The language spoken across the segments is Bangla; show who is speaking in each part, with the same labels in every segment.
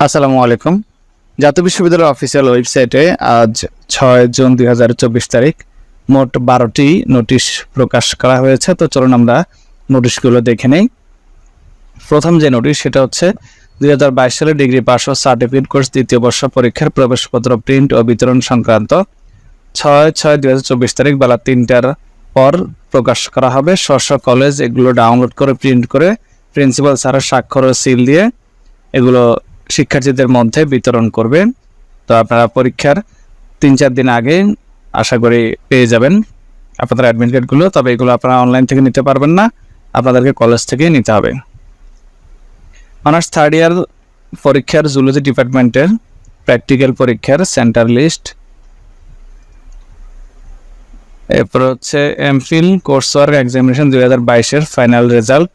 Speaker 1: আসসালামু আলাইকুম। জাতীয় বিশ্ববিদ্যালয়ের অফিসিয়াল ওয়েবসাইটে আজ 6 জুন 2024 তারিখ মোট 12টি নোটিশ প্রকাশ করা হয়েছে। তো চলুন আমরা নোটিশগুলো দেখে নেই। প্রথম যে নোটিশ সেটা হচ্ছে 2022 সালে ডিগ্রি পাস ও সার্টিফিকেট কোর্স দ্বিতীয় বর্ষ পরীক্ষার প্রবেশপত্র প্রিন্ট ও বিতরণ সংক্রান্ত 6/6/2024 তারিখ বেলা 3টার পর প্রকাশ করা হবে। স্ব কলেজ এগুলো ডাউনলোড করে প্রিন্ট করে প্রিন্সিপাল স্যারের স্বাক্ষর ও সিল দিয়ে এগুলো শিক্ষার্থীদের মধ্যে বিতরণ করবে। তো আপনারা পরীক্ষার 3-4 দিন আগে আশা করি পেয়ে যাবেন আপনাদের অ্যাডমিট কার্ডগুলো। তবে এগুলো আপনারা অনলাইন থেকে নিতে পারবেন না, আপনাদেরকে কলেজ থেকে নিতে হবে। অনার্স থার্ড ইয়ার পরীক্ষার জুলজি ডিপার্টমেন্টের প্র্যাকটিক্যাল পরীক্ষার সেন্টার লিস্ট, এরপর হচ্ছে এমফিল কোর্স ওয়ার্ক এক্সামিনেশন 2022-এর ফাইনাল রেজাল্ট,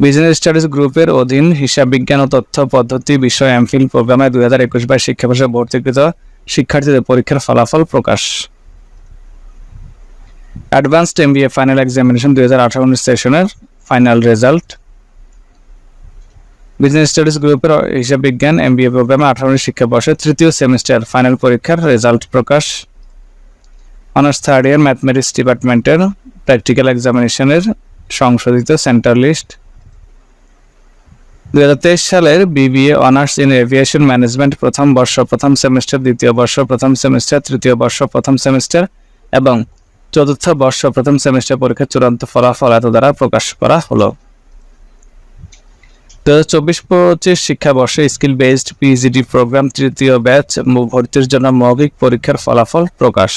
Speaker 1: বিজনেস স্টাডিজ গ্রুপের অধীন হিসাব বিজ্ঞান ও তথ্য পদ্ধতি বিষয় এমফিল প্রোগ্রামে 2021-22 শিক্ষাবর্ষে ভর্তিকৃত শিক্ষার্থীদের পরীক্ষার ফলাফল প্রকাশ। অ্যাডভান্সড এমবিএ ফাইনাল এক্সামিনেশন 2018-19 সেশনের ফাইনাল রেজাল্ট, বিজনেস স্টাডিজ গ্রুপের হিসাব বিজ্ঞান এমবিএ প্রোগ্রামে 18-19 শিক্ষাবর্ষে তৃতীয় সেমিস্টার ফাইনাল পরীক্ষার রেজাল্ট প্রকাশ। অনার্স থার্ড ইয়ার ম্যাথমেটিক্স ডিপার্টমেন্টের প্র্যাকটিক্যাল এক্সামিনেশনের সংশোধিত সেন্টার লিস্ট, 2023 সালের BBA honours in aviation management প্রথম বর্ষ প্রথম সেমিস্টার, দ্বিতীয় বর্ষ প্রথম সেমিস্টার, তৃতীয় বর্ষ প্রথম সেমিস্টার এবং চতুর্থ বর্ষ প্রথম সেমিস্টার পরীক্ষার চূড়ান্ত ফলাফল এত দ্বারা প্রকাশ করা হলো। 2024-25 শিক্ষাবর্ষে স্কিল বেসড পিজিডি প্রোগ্রাম তৃতীয় ব্যাচ ভর্তির জন্য মৌখিক পরীক্ষার ফলাফল প্রকাশ।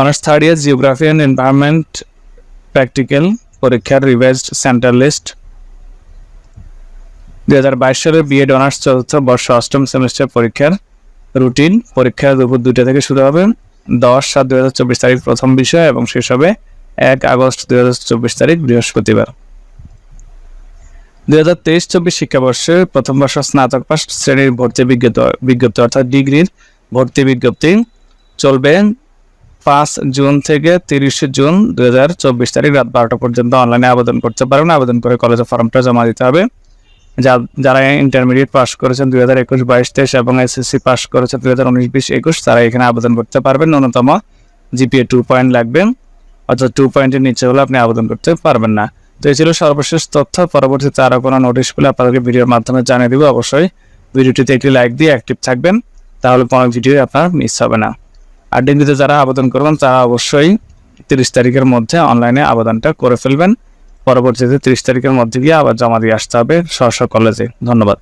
Speaker 1: Honours third year geography and environment practical পরীক্ষার রিভাইজড সেন্টার লিস্ট, 2022 সালের বিএড অনার্স চতুর্থ বর্ষ অষ্টম সেমিস্টার পরীক্ষার রুটিন পরীক্ষা দুপুর 2টা থেকে শুরু হবে। 10/7/2024 তারিখ প্রথম বিষয় এবং শেষ হবে 1 আগস্ট 2024 তারিখ বৃহস্পতিবার। 2023-24 শিক্ষাবর্ষে প্রথম বর্ষ স্নাতক পাস শ্রেণীর ভর্তি বিজ্ঞপ্তি অর্থাৎ ডিগ্রির ভর্তি বিজ্ঞপ্তি চলবে 5 জুন থেকে 30 জুন 2024 তারিখ রাত 12টা পর্যন্ত অনলাইনে আবেদন করতে পারবেন। আবেদন করে কলেজে ফর্মটা জমা দিতে হবে। যারা ইন্টারমিডিয়েট পাস করেছেন 2021-22-23 এবং এসএসসি পাস করেছেন 2019-20-21 তারা এখানে আবেদন করতে পারবেন। ন্যূনতম জিপিএ 2 পয়েন্ট লাগবে, অর্থাৎ 2 পয়েন্টের নিচে হলে আপনি আবেদন করতে পারবেন না। তো এই ছিল সর্বশেষ তথ্য। পরবর্তীতে আরও কোনো নোটিশ পেলে আপনাদেরকে ভিডিওর মাধ্যমে জানিয়ে দিব। অবশ্যই ভিডিওটিতে একটি লাইক দিয়ে অ্যাক্টিভ থাকবেন, তাহলে কোনো ভিডিও আপনার মিস হবে না। আর ডিগ্রিতে যারা আবেদন করবেন তারা অবশ্যই 30 তারিখের মধ্যে অনলাইনে আবেদনটা করে ফেলবেন। পরবর্তীতে 30 তারিখের মধ্যে গিয়ে আবার জমা দিয়ে আসতে হবে স্ব কলেজে। ধন্যবাদ।